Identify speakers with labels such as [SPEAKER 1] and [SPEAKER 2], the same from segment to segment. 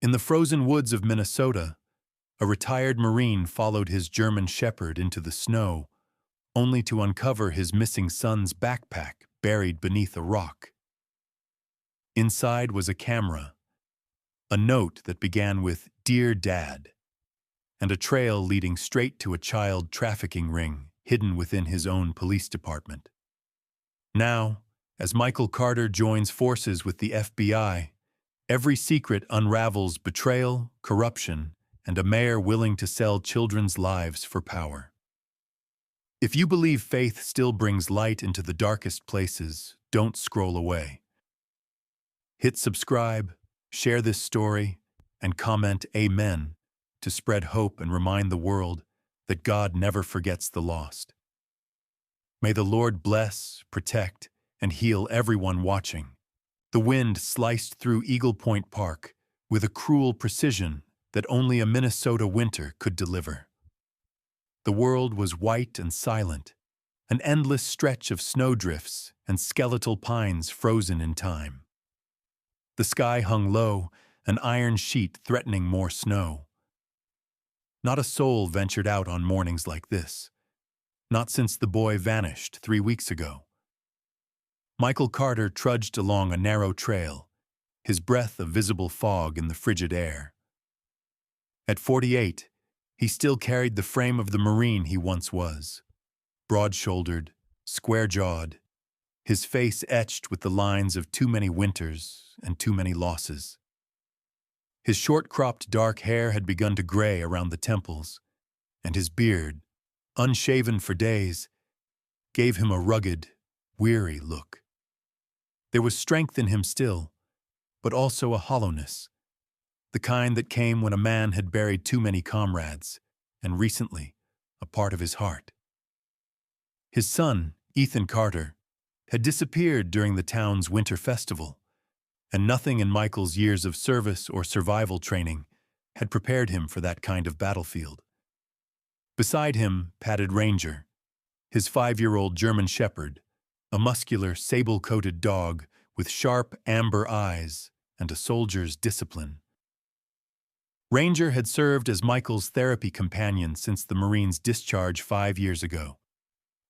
[SPEAKER 1] In the frozen woods of Minnesota, a retired Marine followed his German Shepherd into the snow, only to uncover his missing son's backpack buried beneath a rock. Inside was a camera, a note that began with "Dear Dad," and a trail leading straight to a child trafficking ring hidden within his own police department. Now, as Michael Carter joins forces with the FBI, every secret unravels betrayal, corruption, and a mayor willing to sell children's lives for power. If you believe faith still brings light into the darkest places, don't scroll away. Hit subscribe, share this story, and comment Amen to spread hope and remind the world that God never forgets the lost. May the Lord bless, protect, and heal everyone watching. The wind sliced through Eagle Point Park with a cruel precision that only a Minnesota winter could deliver. The world was white and silent, an endless stretch of snowdrifts and skeletal pines frozen in time. The sky hung low, an iron sheet threatening more snow. Not a soul ventured out on mornings like this, not since the boy vanished 3 weeks ago. Michael Carter trudged along a narrow trail, his breath a visible fog in the frigid air. At 48, he still carried the frame of the Marine he once was, broad-shouldered, square-jawed, his face etched with the lines of too many winters and too many losses. His short-cropped dark hair had begun to gray around the temples, and his beard, unshaven for days, gave him a rugged, weary look. There was strength in him still, but also a hollowness, the kind that came when a man had buried too many comrades, and recently, a part of his heart. His son, Ethan Carter, had disappeared during the town's winter festival, and nothing in Michael's years of service or survival training had prepared him for that kind of battlefield. Beside him padded Ranger, his 5-year-old German Shepherd, a muscular, sable-coated dog with sharp amber eyes and a soldier's discipline. Ranger had served as Michael's therapy companion since the Marine's discharge 5 years ago,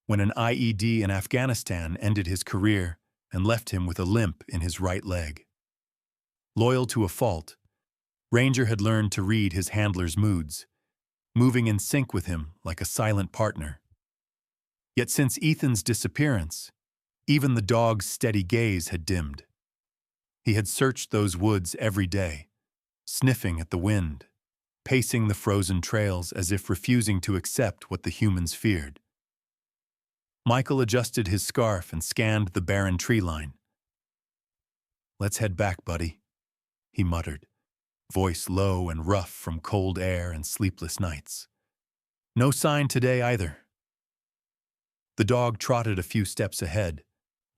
[SPEAKER 1] when an IED in Afghanistan ended his career and left him with a limp in his right leg. Loyal to a fault, Ranger had learned to read his handler's moods, moving in sync with him like a silent partner. Yet since Ethan's disappearance, even the dog's steady gaze had dimmed. He had searched those woods every day, sniffing at the wind, pacing the frozen trails as if refusing to accept what the humans feared. Michael adjusted his scarf and scanned the barren tree line. "Let's head back, buddy," he muttered, voice low and rough from cold air and sleepless nights. "No sign today either." The dog trotted a few steps ahead,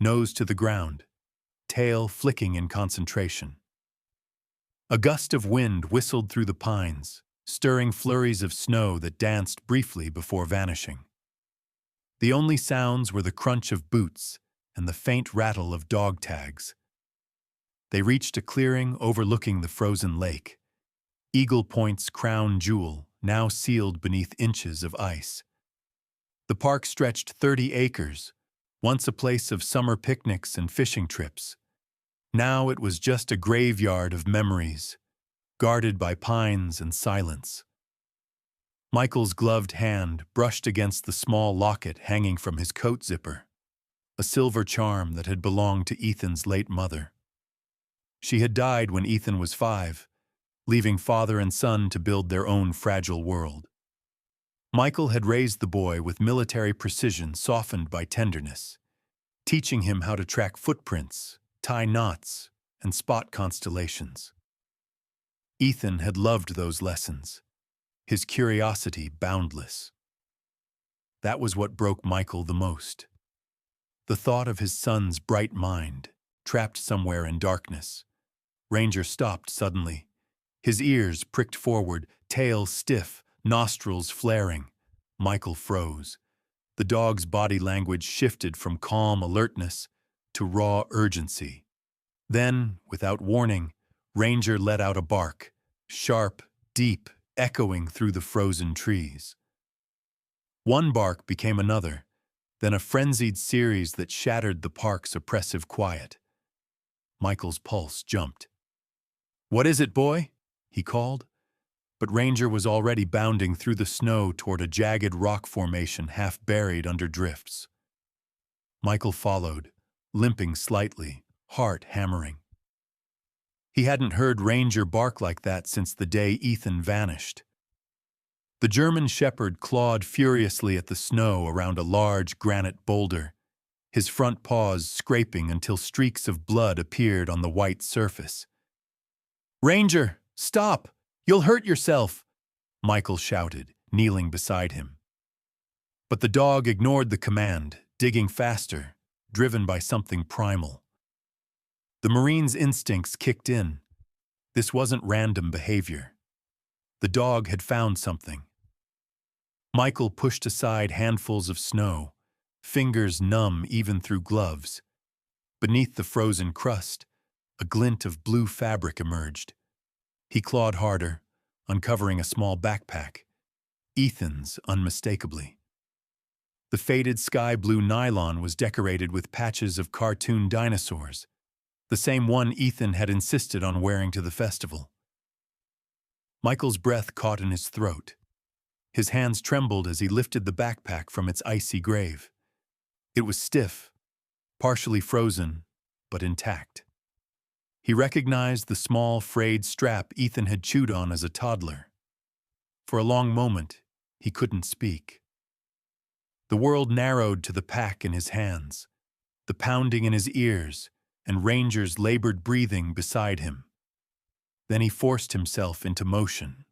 [SPEAKER 1] nose to the ground, tail flicking in concentration. A gust of wind whistled through the pines, stirring flurries of snow that danced briefly before vanishing. The only sounds were the crunch of boots and the faint rattle of dog tags. They reached a clearing overlooking the frozen lake, Eagle Point's crown jewel now sealed beneath inches of ice. The park stretched 30 acres, once a place of summer picnics and fishing trips. Now it was just a graveyard of memories, guarded by pines and silence. Michael's gloved hand brushed against the small locket hanging from his coat zipper, a silver charm that had belonged to Ethan's late mother. She had died when Ethan was 5, leaving father and son to build their own fragile world. Michael had raised the boy with military precision softened by tenderness, teaching him how to track footprints, tie knots, and spot constellations. Ethan had loved those lessons, his curiosity boundless. That was what broke Michael the most. The thought of his son's bright mind, trapped somewhere in darkness. Ranger stopped suddenly, his ears pricked forward, tail stiff, nostrils flaring. Michael froze. The dog's body language shifted from calm alertness to raw urgency. Then, without warning, Ranger let out a bark, sharp, deep, echoing through the frozen trees. One bark became another, then a frenzied series that shattered the park's oppressive quiet. Michael's pulse jumped. "What is it, boy?" he called. But Ranger was already bounding through the snow toward a jagged rock formation half buried under drifts. Michael followed, limping slightly, heart hammering. He hadn't heard Ranger bark like that since the day Ethan vanished. The German shepherd clawed furiously at the snow around a large granite boulder, his front paws scraping until streaks of blood appeared on the white surface. "Ranger, stop! You'll hurt yourself!" Michael shouted, kneeling beside him. But the dog ignored the command, digging faster, driven by something primal. The Marine's instincts kicked in. This wasn't random behavior. The dog had found something. Michael pushed aside handfuls of snow, fingers numb even through gloves. Beneath the frozen crust, a glint of blue fabric emerged. He clawed harder, uncovering a small backpack. Ethan's, unmistakably. The faded sky-blue nylon was decorated with patches of cartoon dinosaurs, the same one Ethan had insisted on wearing to the festival. Michael's breath caught in his throat. His hands trembled as he lifted the backpack from its icy grave. It was stiff, partially frozen, but intact. He recognized the small, frayed strap Ethan had chewed on as a toddler. For a long moment, he couldn't speak. The world narrowed to the pack in his hands, the pounding in his ears, and Ranger's labored breathing beside him. Then he forced himself into motion.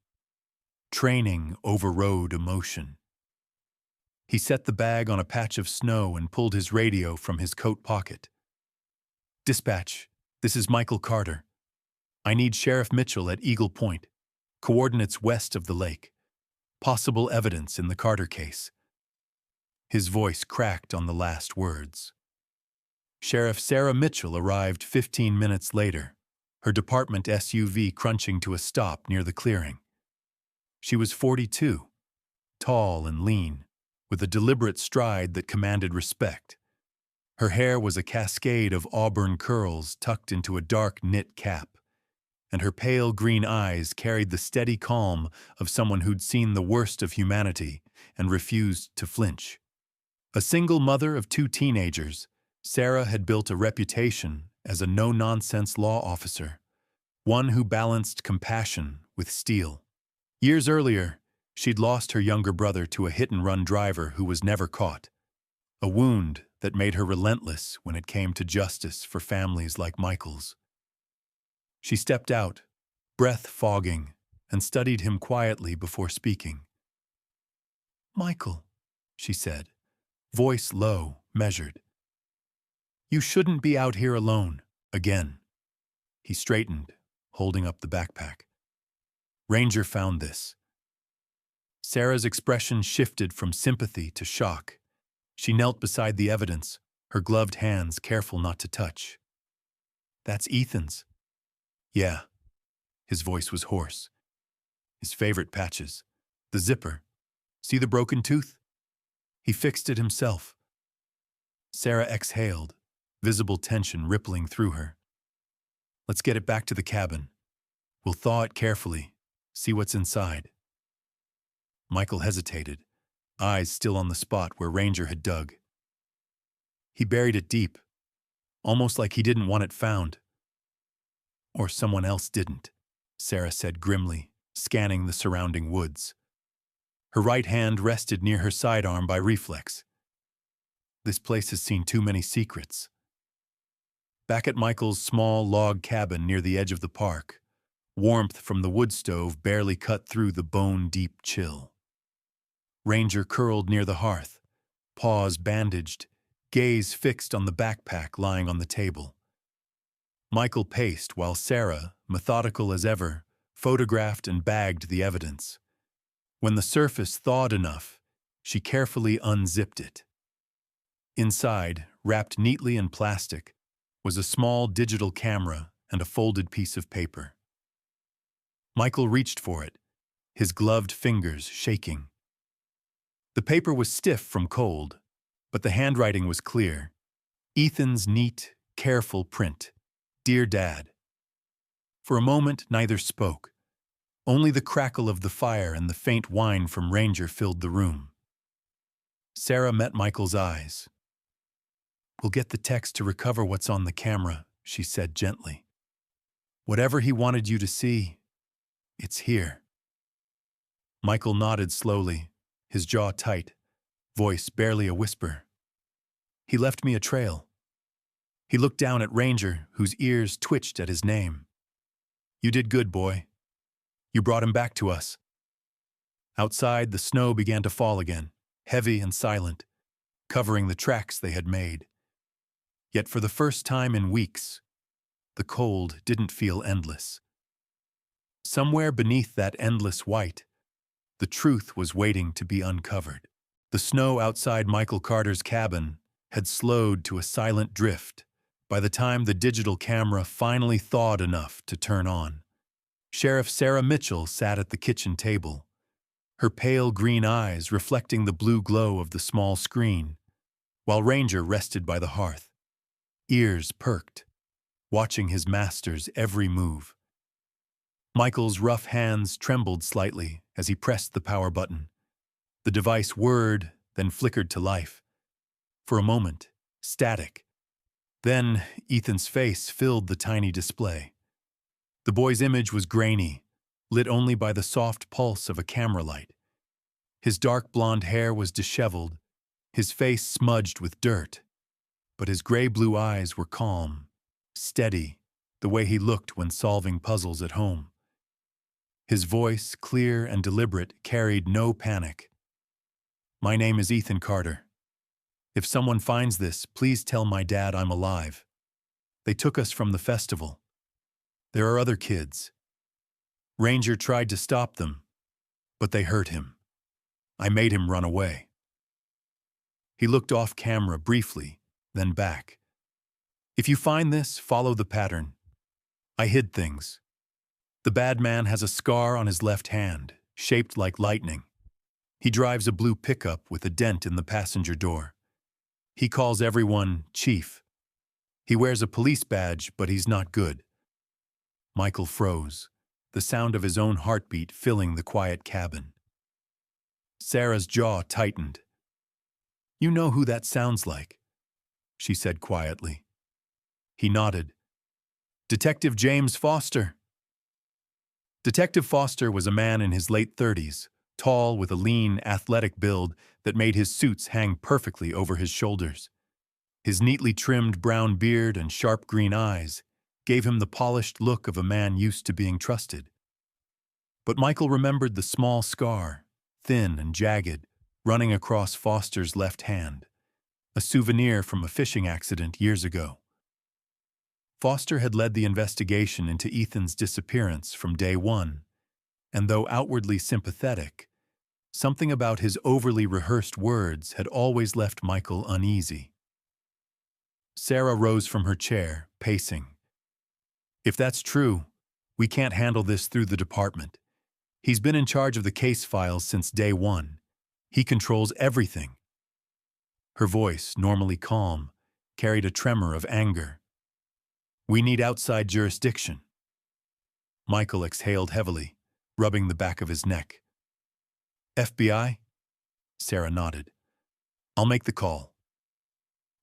[SPEAKER 1] Training overrode emotion. He set the bag on a patch of snow and pulled his radio from his coat pocket. "Dispatch, this is Michael Carter. I need Sheriff Mitchell at Eagle Point, coordinates west of the lake. Possible evidence in the Carter case." His voice cracked on the last words. Sheriff Sarah Mitchell arrived 15 minutes later, her department SUV crunching to a stop near the clearing. She was 42, tall and lean, with a deliberate stride that commanded respect. Her hair was a cascade of auburn curls tucked into a dark knit cap, and her pale green eyes carried the steady calm of someone who'd seen the worst of humanity and refused to flinch. A single mother of 2 teenagers, Sarah had built a reputation as a no-nonsense law officer, one who balanced compassion with steel. Years earlier, she'd lost her younger brother to a hit-and-run driver who was never caught, a wound that made her relentless when it came to justice for families like Michael's. She stepped out, breath fogging, and studied him quietly before speaking. "Michael," she said, voice low, measured. "You shouldn't be out here alone, again." He straightened, holding up the backpack. Ranger found this. Sarah's expression shifted from sympathy to shock. She knelt beside the evidence, her gloved hands careful not to touch. "That's Ethan's." "Yeah." His voice was hoarse. "His favorite patches. The zipper. See the broken tooth?" He fixed it himself. Sarah exhaled, visible tension rippling through her. "Let's get it back to the cabin. We'll thaw it carefully, see what's inside." Michael hesitated, eyes still on the spot where Ranger had dug. He buried it deep, almost like he didn't want it found. "Or someone else didn't," Sarah said grimly, scanning the surrounding woods. Her right hand rested near her sidearm by reflex. "This place has seen too many secrets." Back at Michael's small log cabin near the edge of the park, warmth from the wood stove barely cut through the bone-deep chill. Ranger curled near the hearth, paws bandaged, gaze fixed on the backpack lying on the table. Michael paced while Sarah, methodical as ever, photographed and bagged the evidence. When the surface thawed enough, she carefully unzipped it. Inside, wrapped neatly in plastic, was a small digital camera and a folded piece of paper. Michael reached for it, his gloved fingers shaking. The paper was stiff from cold, but the handwriting was clear. Ethan's neat, careful print. Dear Dad. For a moment, neither spoke. Only the crackle of the fire and the faint whine from Ranger filled the room. Sarah met Michael's eyes. "We'll get the text to recover what's on the camera," she said gently. "Whatever he wanted you to see, it's here." Michael nodded slowly, his jaw tight, voice barely a whisper. "He left me a trail." He looked down at Ranger, whose ears twitched at his name. "You did good, boy. You brought him back to us." Outside, the snow began to fall again, heavy and silent, covering the tracks they had made. Yet for the first time in weeks, the cold didn't feel endless. Somewhere beneath that endless white, the truth was waiting to be uncovered. The snow outside Michael Carter's cabin had slowed to a silent drift by the time the digital camera finally thawed enough to turn on. Sheriff Sarah Mitchell sat at the kitchen table, her pale green eyes reflecting the blue glow of the small screen, while Ranger rested by the hearth, ears perked, watching his master's every move. Michael's rough hands trembled slightly as he pressed the power button. The device whirred, then flickered to life. For a moment, static. Then Ethan's face filled the tiny display. The boy's image was grainy, lit only by the soft pulse of a camera light. His dark blonde hair was disheveled, his face smudged with dirt, but his gray-blue eyes were calm, steady, the way he looked when solving puzzles at home. His voice, clear and deliberate, carried no panic. "My name is Ethan Carter. If someone finds this, please tell my dad I'm alive. They took us from the festival. There are other kids. Ranger tried to stop them, but they hurt him. I made him run away." He looked off camera briefly, then back. "If you find this, follow the pattern. I hid things. The bad man has a scar on his left hand, shaped like lightning. He drives a blue pickup with a dent in the passenger door. He calls everyone Chief. He wears a police badge, but he's not good." Michael froze, the sound of his own heartbeat filling the quiet cabin. Sarah's jaw tightened. "You know who that sounds like," she said quietly. He nodded. "Detective James Foster." Detective Foster was a man in his late 30s, tall with a lean, athletic build that made his suits hang perfectly over his shoulders. His neatly trimmed brown beard and sharp green eyes gave him the polished look of a man used to being trusted. But Michael remembered the small scar, thin and jagged, running across Foster's left hand, a souvenir from a fishing accident years ago. Foster had led the investigation into Ethan's disappearance from day one, and though outwardly sympathetic, something about his overly rehearsed words had always left Michael uneasy. Sarah rose from her chair, pacing. "If that's true, we can't handle this through the department. He's been in charge of the case files since day one. He controls everything." Her voice, normally calm, carried a tremor of anger. "We need outside jurisdiction." Michael exhaled heavily, rubbing the back of his neck. "FBI?" Sarah nodded. "I'll make the call."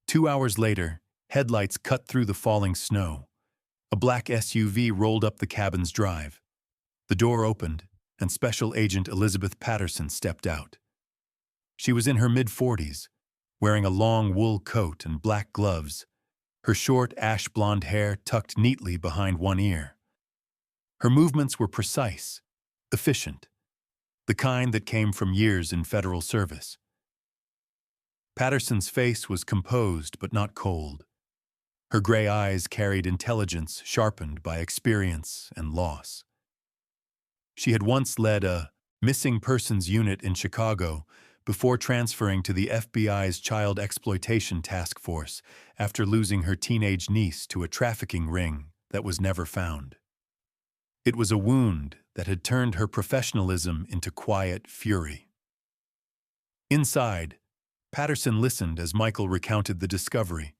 [SPEAKER 1] 2 hours later, headlights cut through the falling snow. A black SUV rolled up the cabin's drive. The door opened, and Special Agent Elizabeth Patterson stepped out. She was in her mid-40s, wearing a long wool coat and black gloves, her short ash-blonde hair tucked neatly behind one ear. Her movements were precise, efficient, the kind that came from years in federal service. Patterson's face was composed but not cold. Her gray eyes carried intelligence sharpened by experience and loss. She had once led a missing persons unit in Chicago before transferring to the FBI's Child Exploitation Task Force after losing her teenage niece to a trafficking ring that was never found. It was a wound that had turned her professionalism into quiet fury. Inside, Patterson listened as Michael recounted the discovery.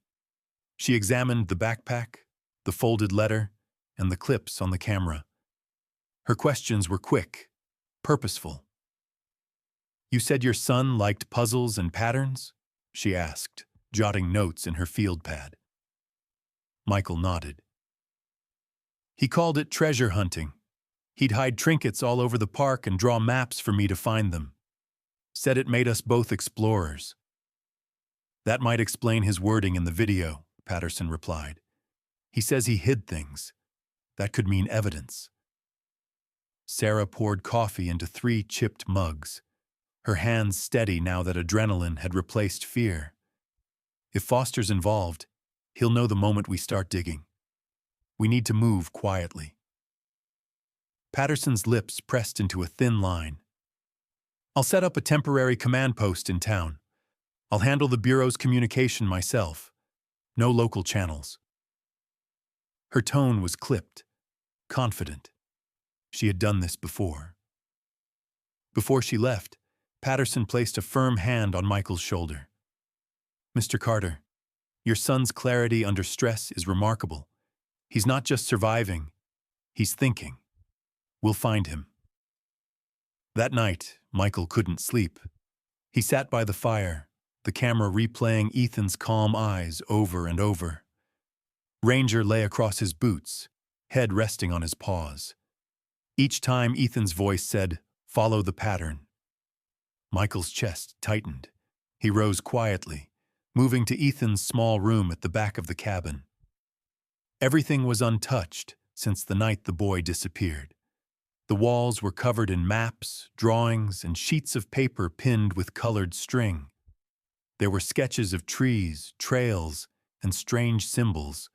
[SPEAKER 1] She examined the backpack, the folded letter, and the clips on the camera. Her questions were quick, purposeful. "You said your son liked puzzles and patterns?" she asked, jotting notes in her field pad. Michael nodded. "He called it treasure hunting. He'd hide trinkets all over the park and draw maps for me to find them. Said it made us both explorers." "That might explain his wording in the video," Patterson replied. "He says he hid things. That could mean evidence." Sarah poured coffee into 3 chipped mugs, her hands steady now that adrenaline had replaced fear. "If Foster's involved, he'll know the moment we start digging. We need to move quietly." Patterson's lips pressed into a thin line. "I'll set up a temporary command post in town. I'll handle the Bureau's communication myself. No local channels." Her tone was clipped, confident. She had done this before. Before she left, Patterson placed a firm hand on Michael's shoulder. "Mr. Carter, your son's clarity under stress is remarkable. He's not just surviving, he's thinking. We'll find him." That night, Michael couldn't sleep. He sat by the fire, the camera replaying Ethan's calm eyes over and over. Ranger lay across his boots, head resting on his paws. Each time Ethan's voice said, "Follow the pattern." Michael's chest tightened. He rose quietly, moving to Ethan's small room at the back of the cabin. Everything was untouched since the night the boy disappeared. The walls were covered in maps, drawings, and sheets of paper pinned with colored string. There were sketches of trees, trails, and strange symbols,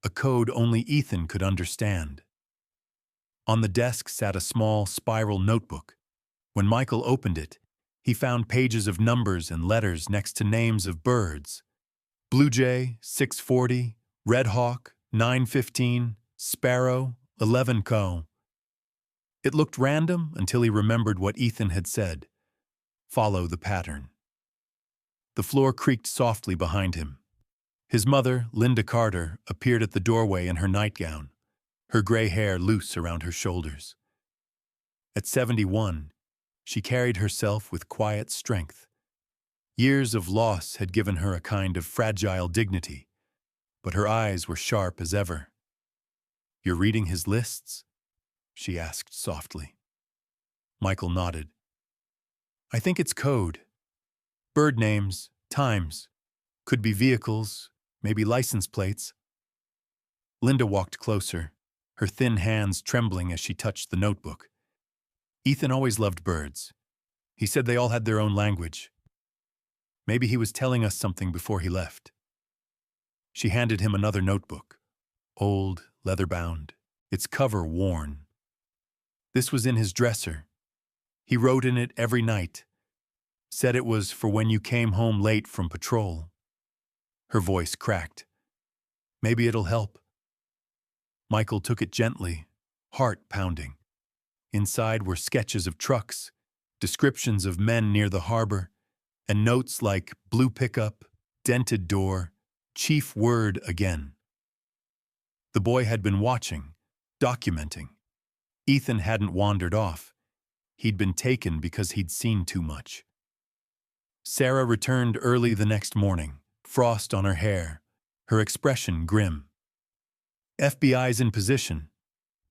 [SPEAKER 1] a code only Ethan could understand. On the desk sat a small, spiral notebook. When Michael opened it, he found pages of numbers and letters next to names of birds. Blue Jay, 640, Red Hawk, 915, Sparrow, 11 Co. It looked random until he remembered what Ethan had said. Follow the pattern. The floor creaked softly behind him. His mother, Linda Carter, appeared at the doorway in her nightgown, her gray hair loose around her shoulders. At 71, she carried herself with quiet strength. Years of loss had given her a kind of fragile dignity, but her eyes were sharp as ever. "You're reading his lists?" she asked softly. Michael nodded. "I think it's code. Bird names, times. Could be vehicles, maybe license plates." Linda walked closer, her thin hands trembling as she touched the notebook. "Ethan always loved birds. He said they all had their own language. Maybe he was telling us something before he left." She handed him another notebook, old, leather-bound, its cover worn. This was in his dresser. He wrote in it every night. Said it was for when you came home late from patrol. Her voice cracked. "Maybe it'll help." Michael took it gently, heart pounding. Inside were sketches of trucks, descriptions of men near the harbor, and notes like blue pickup, dented door, chief word again. The boy had been watching, documenting. Ethan hadn't wandered off. He'd been taken because he'd seen too much. Sarah returned early the next morning, frost on her hair, her expression grim. "FBI's in position.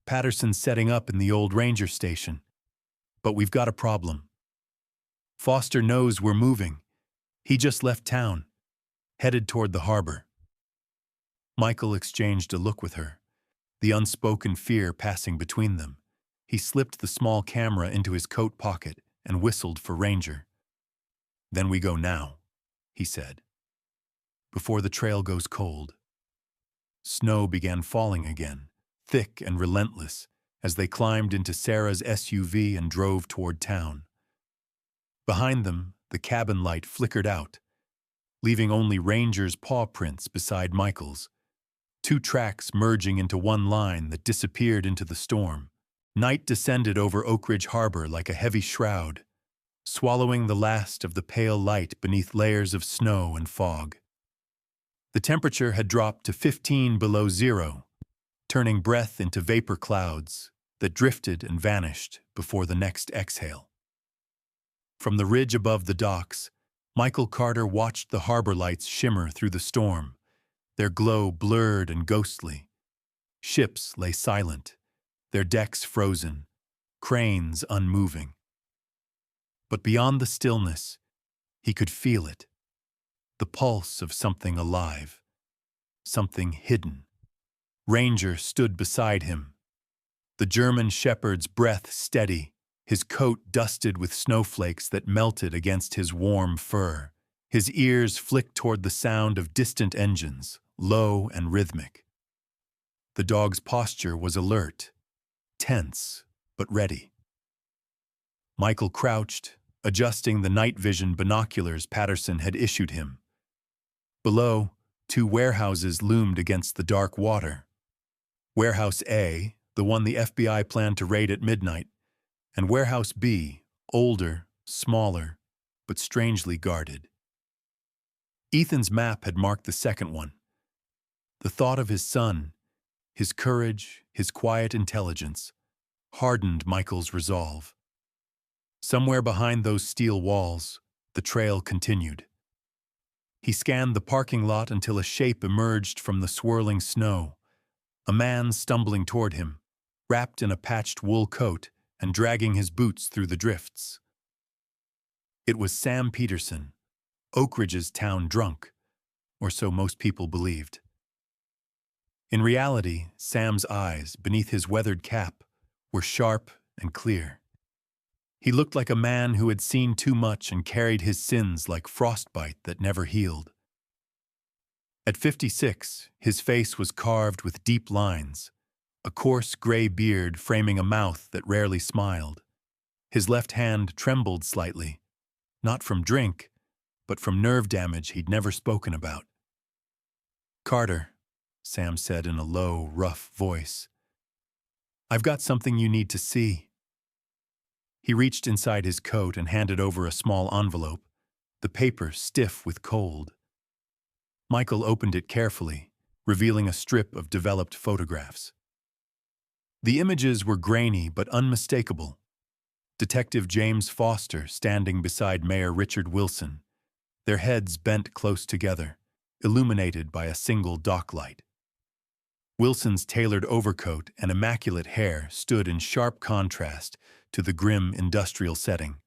[SPEAKER 1] Patterson's setting up in the old ranger station. But we've got a problem. Foster knows we're moving. He just left town, headed toward the harbor." Michael exchanged a look with her, the unspoken fear passing between them. He slipped the small camera into his coat pocket and whistled for Ranger. "Then we go now," he said, "before the trail goes cold." Snow began falling again, thick and relentless, as they climbed into Sarah's SUV and drove toward town. Behind them, the cabin light flickered out, leaving only Ranger's paw prints beside Michael's, 2 tracks merging into one line that disappeared into the storm, Night descended over Oak Ridge Harbor like a heavy shroud, swallowing the last of the pale light beneath layers of snow and fog. The temperature had dropped to 15 below zero, turning breath into vapor clouds that drifted and vanished before the next exhale. From the ridge above the docks, Michael Carter watched the harbor lights shimmer through the storm, their glow blurred and ghostly. Ships lay silent, their decks frozen, cranes unmoving. But beyond the stillness, he could feel it, the pulse of something alive, something hidden. Ranger stood beside him, the German shepherd's breath steady, his coat dusted with snowflakes that melted against his warm fur. His ears flicked toward the sound of distant engines, low and rhythmic. The dog's posture was alert, tense, but ready. Michael crouched, adjusting the night vision binoculars Patterson had issued him. Below, two warehouses loomed against the dark water. Warehouse A, the one the FBI planned to raid at midnight, and Warehouse B, older, smaller, but strangely guarded. Ethan's map had marked the second one. The thought of his son, his courage, his quiet intelligence, hardened Michael's resolve. Somewhere behind those steel walls, the trail continued. He scanned the parking lot until a shape emerged from the swirling snow, a man stumbling toward him, wrapped in a patched wool coat and dragging his boots through the drifts. It was Sam Peterson, Oak Ridge's town drunk, or so most people believed. In reality, Sam's eyes, beneath his weathered cap, were sharp and clear. He looked like a man who had seen too much and carried his sins like frostbite that never healed. At 56, his face was carved with deep lines, a coarse gray beard framing a mouth that rarely smiled. His left hand trembled slightly, not from drink, but from nerve damage he'd never spoken about. "Carter," Sam said in a low, rough voice, "I've got something you need to see." He reached inside his coat and handed over a small envelope, the paper stiff with cold. Michael opened it carefully, revealing a strip of developed photographs. The images were grainy but unmistakable. Detective James Foster standing beside Mayor Richard Wilson, their heads bent close together, illuminated by a single dock light. Wilson's tailored overcoat and immaculate hair stood in sharp contrast to the grim industrial setting.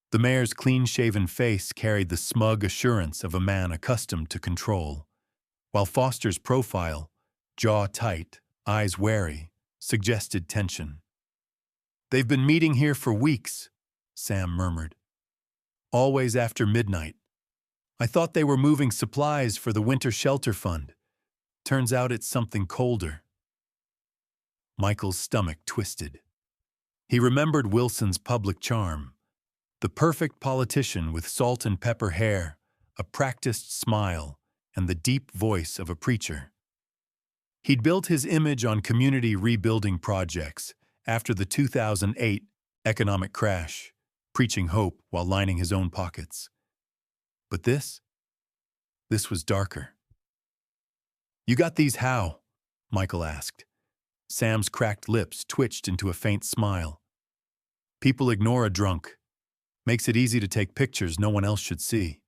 [SPEAKER 1] The mayor's clean-shaven face carried the smug assurance of a man accustomed to control, while Foster's profile, jaw tight, eyes wary, suggested tension. "They've been meeting here for weeks," Sam murmured. "Always after midnight. I thought they were moving supplies for the Winter Shelter Fund. Turns out it's something colder." Michael's stomach twisted. He remembered Wilson's public charm, the perfect politician with salt and pepper hair, a practiced smile, and the deep voice of a preacher. He'd built his image on community rebuilding projects after the 2008 economic crash, preaching hope while lining his own pockets. But this was darker. "You got these how?" Michael asked. Sam's cracked lips twitched into a faint smile. "People ignore a drunk. Makes it easy to take pictures no one else should see."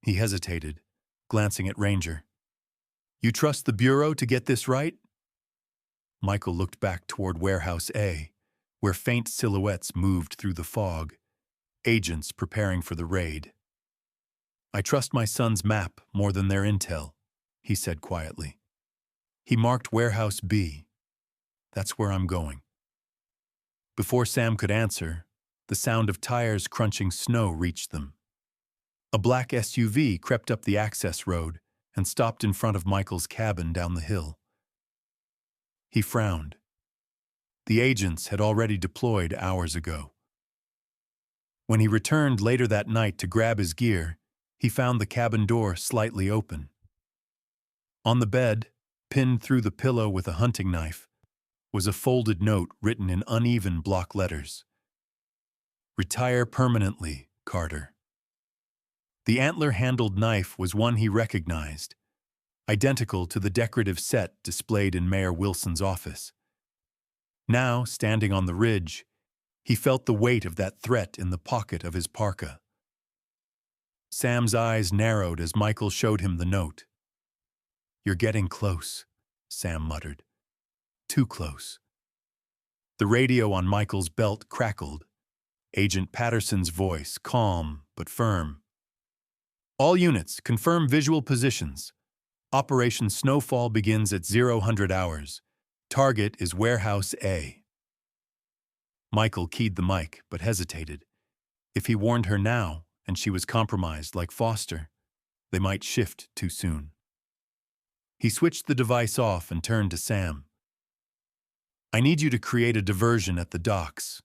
[SPEAKER 1] He hesitated, glancing at Ranger. "You trust the Bureau to get this right?" Michael looked back toward Warehouse A, where faint silhouettes moved through the fog, agents preparing for the raid. "I trust my son's map more than their intel," he said quietly. He marked Warehouse B. "That's where I'm going." Before Sam could answer, the sound of tires crunching snow reached them. A black SUV crept up the access road and stopped in front of Michael's cabin down the hill. He frowned. The agents had already deployed hours ago. When he returned later that night to grab his gear, he found the cabin door slightly open. On the bed, pinned through the pillow with a hunting knife, was a folded note written in uneven block letters. "Retire permanently, Carter." The antler-handled knife was one he recognized, identical to the decorative set displayed in Mayor Wilson's office. Now, standing on the ridge, he felt the weight of that threat in the pocket of his parka. Sam's eyes narrowed as Michael showed him the note. "You're getting close," Sam muttered. "Too close." The radio on Michael's belt crackled. Agent Patterson's voice, calm but firm. "All units, confirm visual positions. Operation Snowfall begins at 0000 hours. Target is Warehouse A." Michael keyed the mic, but hesitated. If he warned her now, and she was compromised like Foster, they might shift too soon. He switched the device off and turned to Sam. "I need you to create a diversion at the docks.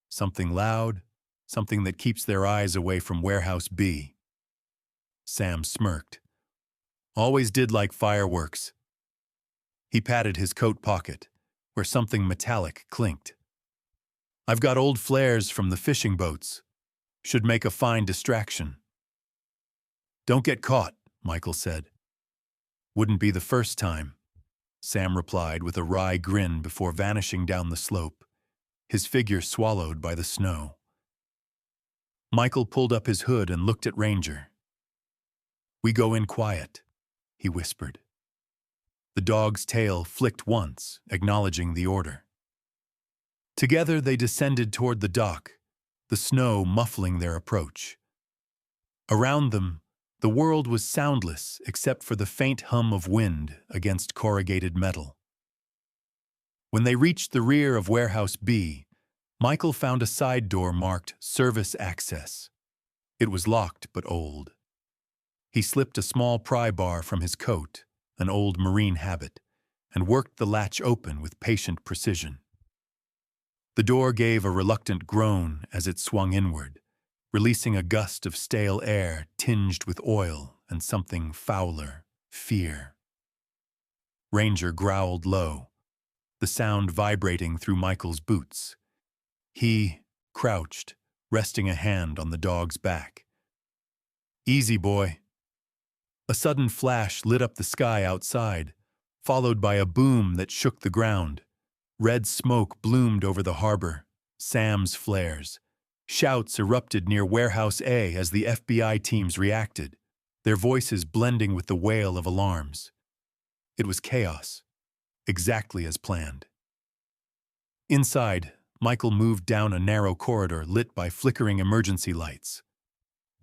[SPEAKER 1] Something loud, something that keeps their eyes away from Warehouse B." Sam smirked. "Always did like fireworks." He patted his coat pocket, where something metallic clinked. "I've got old flares from the fishing boats. Should make a fine distraction." "Don't get caught," Michael said. "Wouldn't be the first time," Sam replied with a wry grin before vanishing down the slope, his figure swallowed by the snow. Michael pulled up his hood and looked at Ranger. "We go in quiet," he whispered. The dog's tail flicked once, acknowledging the order. Together they descended toward the dock, the snow muffling their approach. Around them, the world was soundless except for the faint hum of wind against corrugated metal. When they reached the rear of Warehouse B, Michael found a side door marked Service Access. It was locked but old. He slipped a small pry bar from his coat, an old Marine habit, and worked the latch open with patient precision. The door gave a reluctant groan as it swung inward, releasing a gust of stale air tinged with oil and something fouler, fear. Ranger growled low, the sound vibrating through Michael's boots. He crouched, resting a hand on the dog's back. "Easy, boy." A sudden flash lit up the sky outside, followed by a boom that shook the ground. Red smoke bloomed over the harbor, Sam's flares. Shouts erupted near Warehouse A as the FBI teams reacted, their voices blending with the wail of alarms. It was chaos, exactly as planned. Inside, Michael moved down a narrow corridor lit by flickering emergency lights.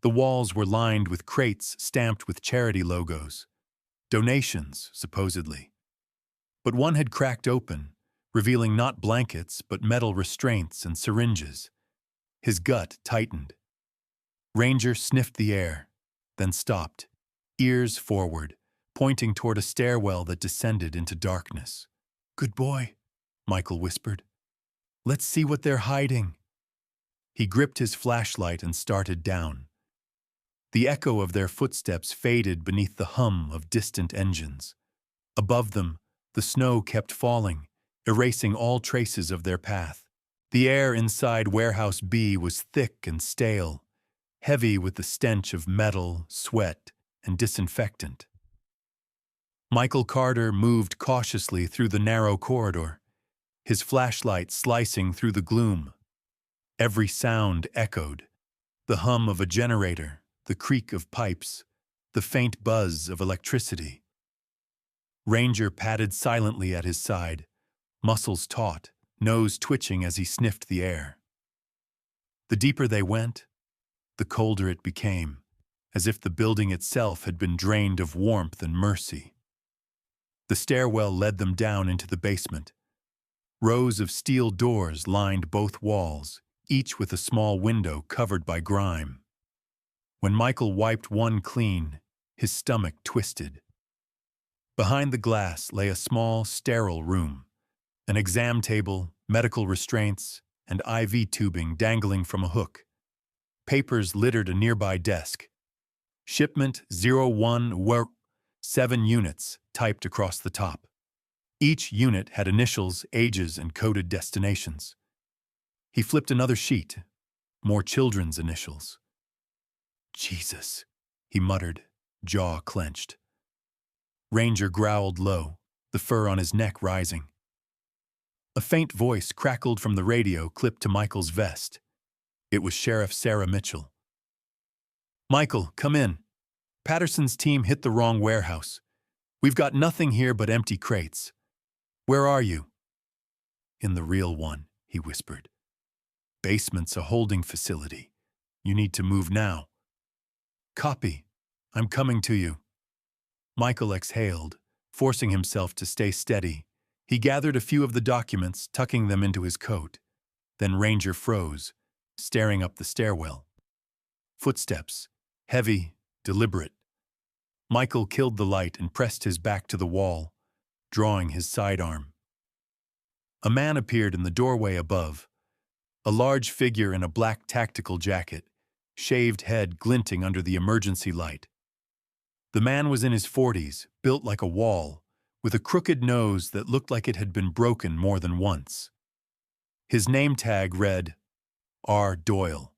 [SPEAKER 1] The walls were lined with crates stamped with charity logos. Donations, supposedly. But one had cracked open, revealing not blankets but metal restraints and syringes. His gut tightened. Ranger sniffed the air, then stopped, ears forward, pointing toward a stairwell that descended into darkness. "Good boy," Michael whispered. "Let's see what they're hiding." He gripped his flashlight and started down. The echo of their footsteps faded beneath the hum of distant engines. Above them, the snow kept falling, erasing all traces of their path. The air inside Warehouse B was thick and stale, heavy with the stench of metal, sweat, and disinfectant. Michael Carter moved cautiously through the narrow corridor, his flashlight slicing through the gloom. Every sound echoed, the hum of a generator, the creak of pipes, the faint buzz of electricity. Ranger padded silently at his side, muscles taut, nose twitching as he sniffed the air. The deeper they went, the colder it became, as if the building itself had been drained of warmth and mercy. The stairwell led them down into the basement. Rows of steel doors lined both walls, each with a small window covered by grime. When Michael wiped one clean, his stomach twisted. Behind the glass lay a small, sterile room, an exam table, medical restraints, and IV tubing dangling from a hook. Papers littered a nearby desk. Shipment 01 7 units typed across the top. Each unit had initials, ages, and coded destinations. He flipped another sheet. More children's initials. Jesus, he muttered, jaw clenched. Ranger growled low, the fur on his neck rising. A faint voice crackled from the radio clipped to Michael's vest. It was Sheriff Sarah Mitchell. Michael, come in. Patterson's team hit the wrong warehouse. We've got nothing here but empty crates. Where are you? In the real one, he whispered. Basement's a holding facility. You need to move now. Copy. I'm coming to you. Michael exhaled, forcing himself to stay steady. He gathered a few of the documents, tucking them into his coat. Then Ranger froze, staring up the stairwell. Footsteps, heavy, deliberate. Michael killed the light and pressed his back to the wall, drawing his sidearm. A man appeared in the doorway above, a large figure in a black tactical jacket, shaved head glinting under the emergency light. The man was in his 40s, built like a wall, with a crooked nose that looked like it had been broken more than once. His name tag read, R. Doyle.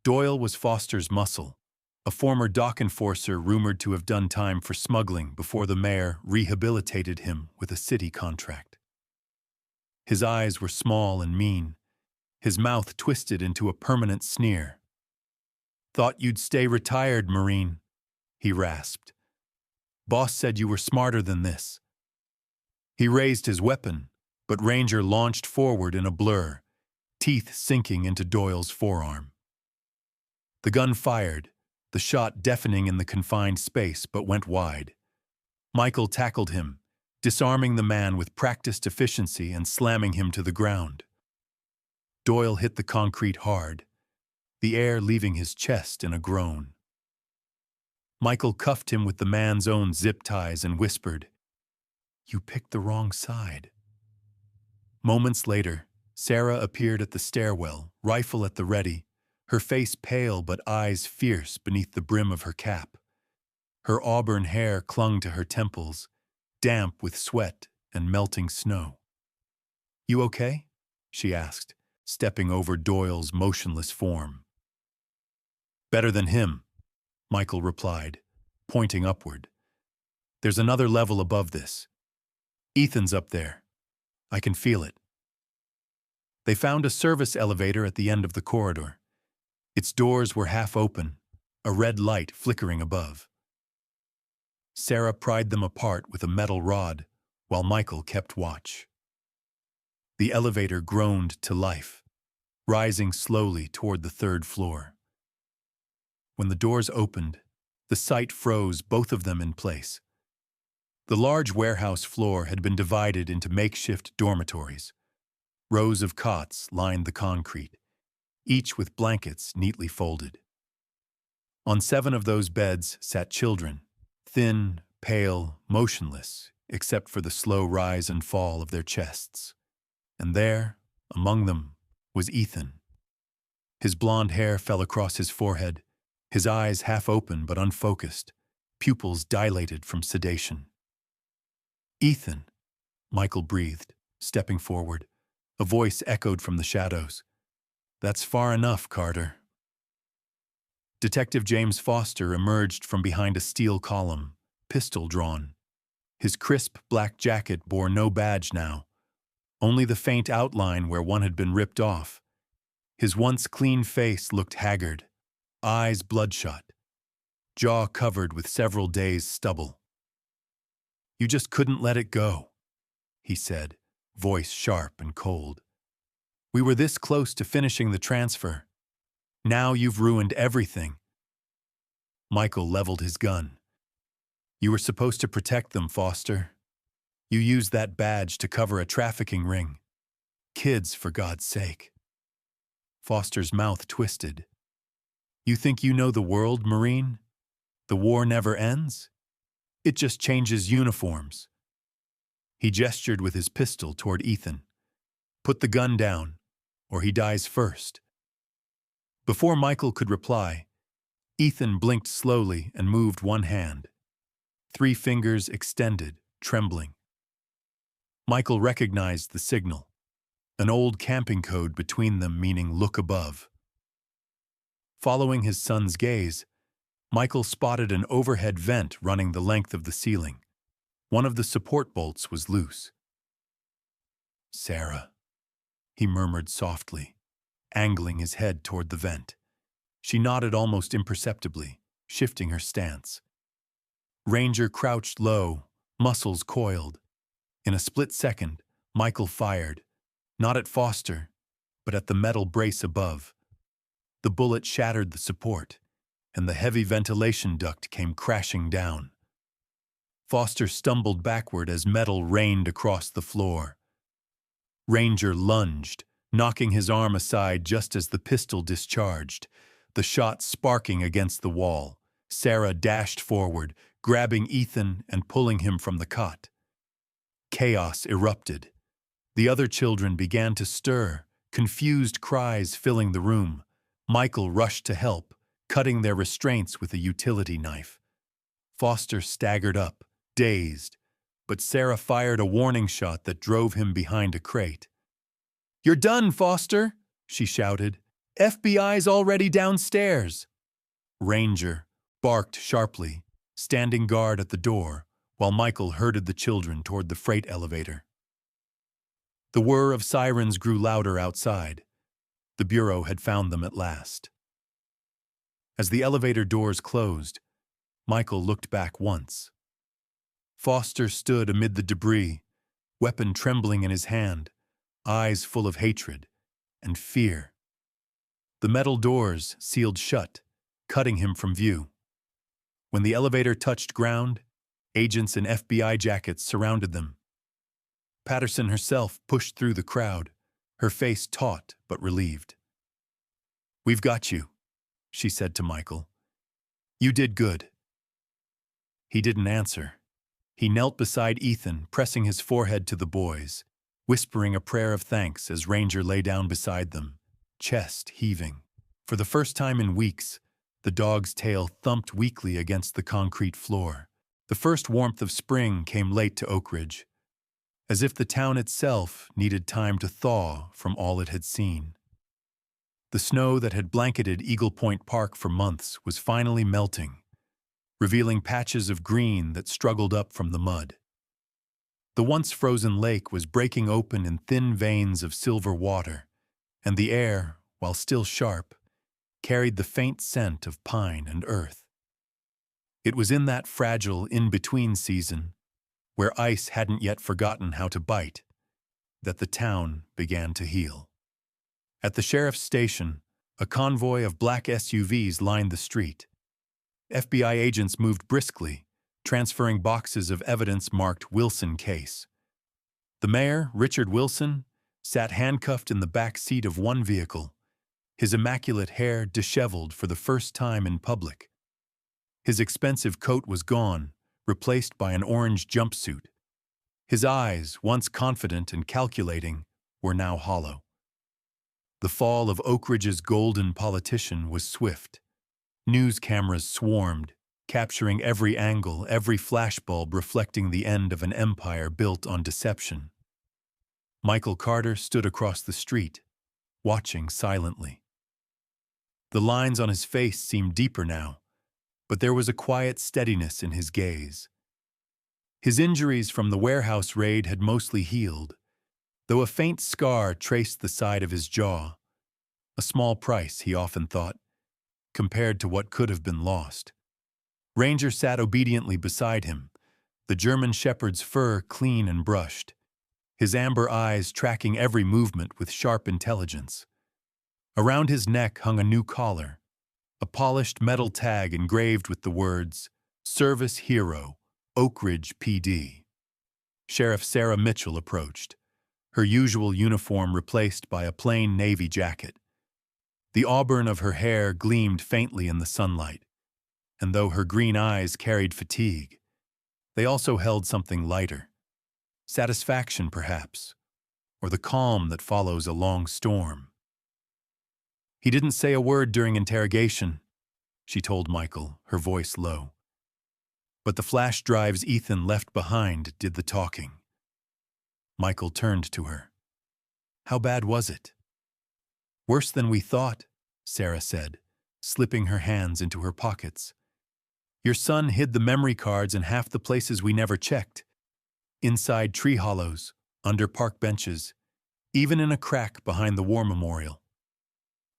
[SPEAKER 1] Doyle was Foster's muscle, a former dock enforcer rumored to have done time for smuggling before the mayor rehabilitated him with a city contract. His eyes were small and mean, his mouth twisted into a permanent sneer. Thought you'd stay retired, Marine, he rasped. Boss said you were smarter than this. He raised his weapon, but Ranger launched forward in a blur, teeth sinking into Doyle's forearm. The gun fired, the shot deafening in the confined space but went wide. Michael tackled him, disarming the man with practiced efficiency and slamming him to the ground. Doyle hit the concrete hard, the air leaving his chest in a groan. Michael cuffed him with the man's own zip ties and whispered, "You picked the wrong side." Moments later, Sarah appeared at the stairwell, rifle at the ready, her face pale but eyes fierce beneath the brim of her cap. Her auburn hair clung to her temples, damp with sweat and melting snow. "You okay?" she asked, stepping over Doyle's motionless form. "Better than him," Michael replied, pointing upward. "There's another level above this. Ethan's up there. I can feel it." They found a service elevator at the end of the corridor. Its doors were half open, a red light flickering above. Sarah pried them apart with a metal rod, while Michael kept watch. The elevator groaned to life, rising slowly toward the third floor. When the doors opened, the sight froze both of them in place. The large warehouse floor had been divided into makeshift dormitories. Rows of cots lined the concrete, each with blankets neatly folded. On 7 of those beds sat children, thin, pale, motionless, except for the slow rise and fall of their chests. And there, among them, was Ethan. His blonde hair fell across his forehead, his eyes half open but unfocused, pupils dilated from sedation. "Ethan," Michael breathed, stepping forward. A voice echoed from the shadows. "That's far enough, Carter." Detective James Foster emerged from behind a steel column, pistol drawn. His crisp black jacket bore no badge now, only the faint outline where one had been ripped off. His once clean face looked haggard, eyes bloodshot, jaw covered with several days' stubble. "You just couldn't let it go," he said, voice sharp and cold. "We were this close to finishing the transfer. Now you've ruined everything." Michael leveled his gun. "You were supposed to protect them, Foster. You used that badge to cover a trafficking ring. Kids, for God's sake." Foster's mouth twisted. "You think you know the world, Marine? The war never ends? It just changes uniforms." He gestured with his pistol toward Ethan. "Put the gun down, or he dies first." Before Michael could reply, Ethan blinked slowly and moved one hand. 3 fingers extended, trembling. Michael recognized the signal, an old camping code between them meaning "look above." Following his son's gaze, Michael spotted an overhead vent running the length of the ceiling. One of the support bolts was loose. "Sarah," he murmured softly, angling his head toward the vent. She nodded almost imperceptibly, shifting her stance. Ranger crouched low, muscles coiled. In a split second, Michael fired, not at Foster, but at the metal brace above. The bullet shattered the support, and the heavy ventilation duct came crashing down. Foster stumbled backward as metal rained across the floor. Ranger lunged, knocking his arm aside just as the pistol discharged, the shot sparking against the wall. Sarah dashed forward, grabbing Ethan and pulling him from the cot. Chaos erupted. The other children began to stir, confused cries filling the room. Michael rushed to help, cutting their restraints with a utility knife. Foster staggered up, dazed, but Sarah fired a warning shot that drove him behind a crate. "You're done, Foster," she shouted. "FBI's already downstairs." Ranger barked sharply, standing guard at the door, while Michael herded the children toward the freight elevator. The whir of sirens grew louder outside. The Bureau had found them at last. As the elevator doors closed, Michael looked back once. Foster stood amid the debris, weapon trembling in his hand, eyes full of hatred and fear. The metal doors sealed shut, cutting him from view. When the elevator touched ground, agents in FBI jackets surrounded them. Patterson herself pushed through the crowd, her face taut but relieved. "We've got you," she said to Michael. "You did good." He didn't answer. He knelt beside Ethan, pressing his forehead to the boy's, whispering a prayer of thanks as Ranger lay down beside them, chest heaving. For the first time in weeks, the dog's tail thumped weakly against the concrete floor. The first warmth of spring came late to Oak Ridge, as if the town itself needed time to thaw from all it had seen. The snow that had blanketed Eagle Point Park for months was finally melting, revealing patches of green that struggled up from the mud. The once frozen lake was breaking open in thin veins of silver water, and the air, while still sharp, carried the faint scent of pine and earth. It was in that fragile in-between season, where ice hadn't yet forgotten how to bite, that the town began to heal. At the sheriff's station, a convoy of black SUVs lined the street. FBI agents moved briskly, transferring boxes of evidence marked Wilson case. The mayor, Richard Wilson, sat handcuffed in the back seat of one vehicle, his immaculate hair disheveled for the first time in public. His expensive coat was gone, replaced by an orange jumpsuit. His eyes, once confident and calculating, were now hollow. The fall of Oak Ridge's golden politician was swift. News cameras swarmed, capturing every angle, every flashbulb reflecting the end of an empire built on deception. Michael Carter stood across the street, watching silently. The lines on his face seemed deeper now, but there was a quiet steadiness in his gaze. His injuries from the warehouse raid had mostly healed, though a faint scar traced the side of his jaw. A small price, he often thought, compared to what could have been lost. Ranger sat obediently beside him, the German shepherd's fur clean and brushed, his amber eyes tracking every movement with sharp intelligence. Around his neck hung a new collar, a polished metal tag engraved with the words, "Service Hero, Oak Ridge PD." Sheriff Sarah Mitchell approached, her usual uniform replaced by a plain navy jacket. The auburn of her hair gleamed faintly in the sunlight, and though her green eyes carried fatigue, they also held something lighter. Satisfaction, perhaps, or the calm that follows a long storm. "He didn't say a word during interrogation," she told Michael, her voice low. "But the flash drives Ethan left behind did the talking." Michael turned to her. How bad was it? Worse than we thought, Sarah said, slipping her hands into her pockets. Your son hid the memory cards in half the places we never checked. Inside tree hollows, under park benches, even in a crack behind the war memorial.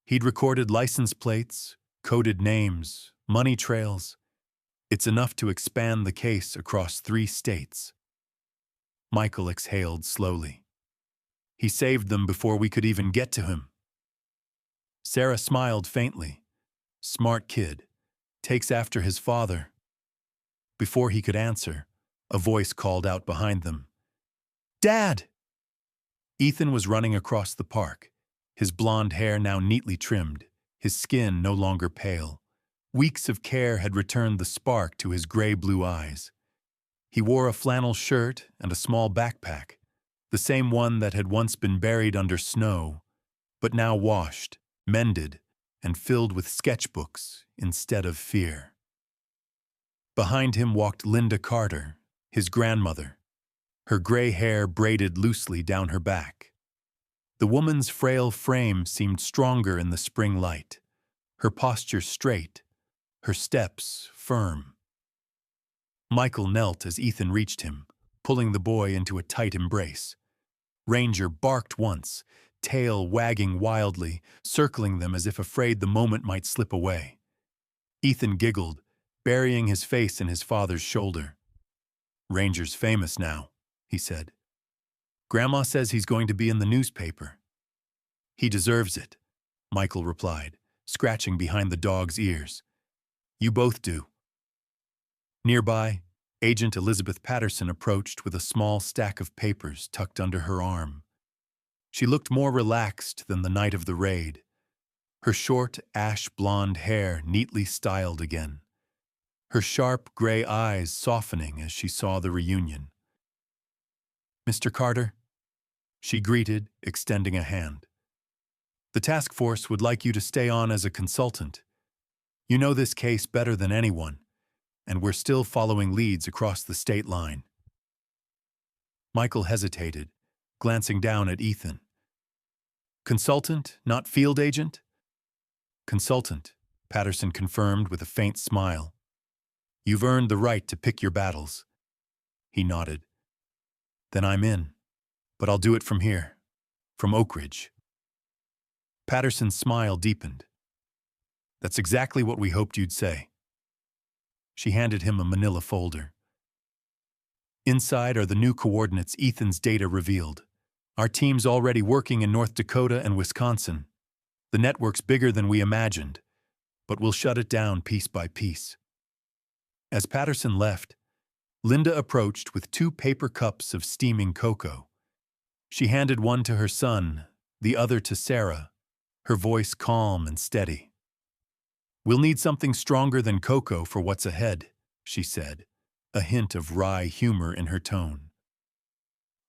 [SPEAKER 1] He'd recorded license plates, coded names, money trails. It's enough to expand the case across 3 states. Michael exhaled slowly. He saved them before we could even get to him. Sarah smiled faintly. Smart kid. Takes after his father. Before he could answer, a voice called out behind them. Dad! Ethan was running across the park, his blonde hair now neatly trimmed, his skin no longer pale. Weeks of care had returned the spark to his gray-blue eyes. He wore a flannel shirt and a small backpack, the same one that had once been buried under snow, but now washed, mended, and filled with sketchbooks instead of fear. Behind him walked Linda Carter, his grandmother, her gray hair braided loosely down her back. The woman's frail frame seemed stronger in the spring light, her posture straight, her steps firm. Michael knelt as Ethan reached him, pulling the boy into a tight embrace. Ranger barked once, tail wagging wildly, circling them as if afraid the moment might slip away. Ethan giggled, burying his face in his father's shoulder. Ranger's famous now, he said. Grandma says he's going to be in the newspaper. He deserves it, Michael replied, scratching behind the dog's ears. You both do. Nearby, Agent Elizabeth Patterson approached with a small stack of papers tucked under her arm. She looked more relaxed than the night of the raid, her short, ash-blonde hair neatly styled again, her sharp gray eyes softening as she saw the reunion. Mr. Carter, she greeted, extending a hand. The task force would like you to stay on as a consultant. You know this case better than anyone, and we're still following leads across the state line. Michael hesitated, glancing down at Ethan. Consultant, not field agent? Consultant, Patterson confirmed with a faint smile. You've earned the right to pick your battles. He nodded. Then I'm in, but I'll do it from here, from Oak Ridge. Patterson's smile deepened. That's exactly what we hoped you'd say. She handed him a manila folder. Inside are the new coordinates Ethan's data revealed. Our team's already working in North Dakota and Wisconsin. The network's bigger than we imagined, but we'll shut it down piece by piece. As Patterson left, Linda approached with 2 paper cups of steaming cocoa. She handed one to her son, the other to Sarah, her voice calm and steady. We'll need something stronger than cocoa for what's ahead, she said, a hint of wry humor in her tone.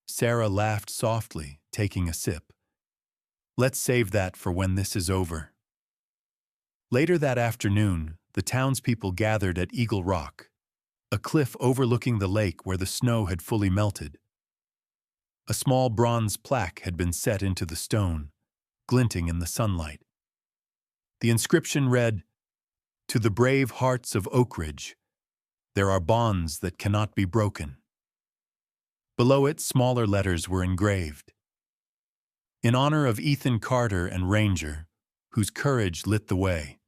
[SPEAKER 1] Sarah laughed softly, taking a sip. Let's save that for when this is over. Later that afternoon, the townspeople gathered at Eagle Rock, a cliff overlooking the lake where the snow had fully melted. A small bronze plaque had been set into the stone, glinting in the sunlight. The inscription read, "To the brave hearts of Oak Ridge, there are bonds that cannot be broken." Below it, smaller letters were engraved. In honor of Ethan Carter and Ranger, whose courage lit the way.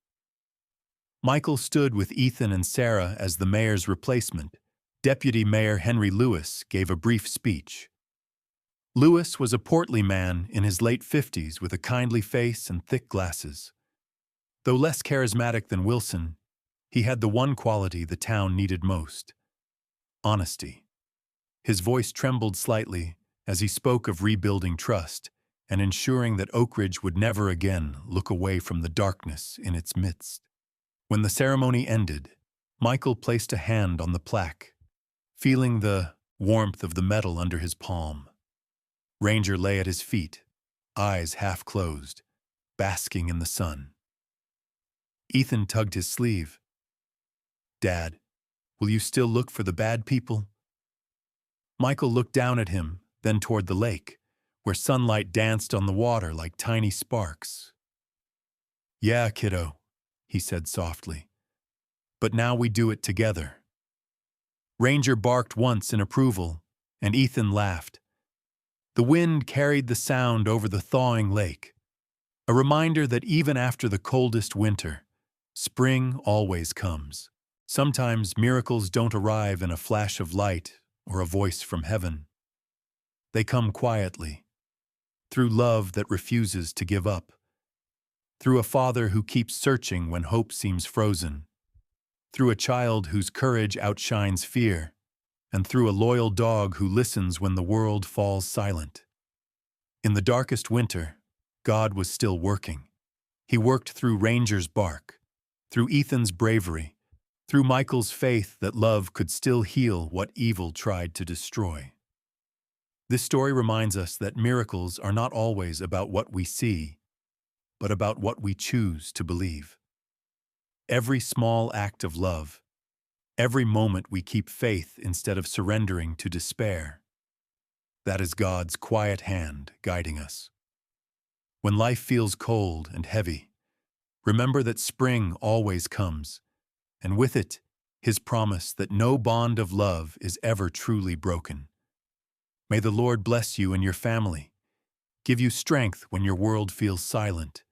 [SPEAKER 1] Michael stood with Ethan and Sarah as the mayor's replacement. Deputy Mayor Henry Lewis gave a brief speech. Lewis was a portly man in his late 50s with a kindly face and thick glasses. Though less charismatic than Wilson, he had the one quality the town needed most: honesty. His voice trembled slightly as he spoke of rebuilding trust and ensuring that Oak Ridge would never again look away from the darkness in its midst. When the ceremony ended, Michael placed a hand on the plaque, feeling the warmth of the metal under his palm. Ranger lay at his feet, eyes half closed, basking in the sun. Ethan tugged his sleeve. Dad, will you still look for the bad people? Michael looked down at him, then toward the lake, where sunlight danced on the water like tiny sparks. "Yeah, kiddo," he said softly. "But now we do it together." Ranger barked once in approval, and Ethan laughed. The wind carried the sound over the thawing lake, a reminder that even after the coldest winter, spring always comes. Sometimes miracles don't arrive in a flash of light or a voice from heaven. They come quietly, through love that refuses to give up, through a father who keeps searching when hope seems frozen, through a child whose courage outshines fear, and through a loyal dog who listens when the world falls silent. In the darkest winter, God was still working. He worked through Ranger's bark, through Ethan's bravery, through Michael's faith that love could still heal what evil tried to destroy. This story reminds us that miracles are not always about what we see, but about what we choose to believe. Every small act of love, every moment we keep faith instead of surrendering to despair, that is God's quiet hand guiding us. When life feels cold and heavy, remember that spring always comes, and with it, His promise that no bond of love is ever truly broken. May the Lord bless you and your family, give you strength when your world feels silent,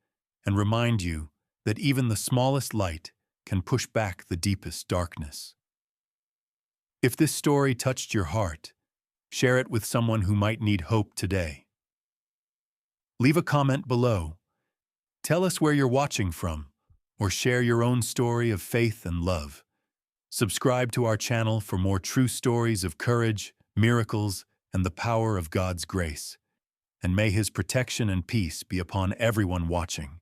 [SPEAKER 1] and remind you that even the smallest light can push back the deepest darkness. If this story touched your heart, share it with someone who might need hope today. Leave a comment below. Tell us where you're watching from, or share your own story of faith and love. Subscribe to our channel for more true stories of courage, miracles, and the power of God's grace. And may His protection and peace be upon everyone watching.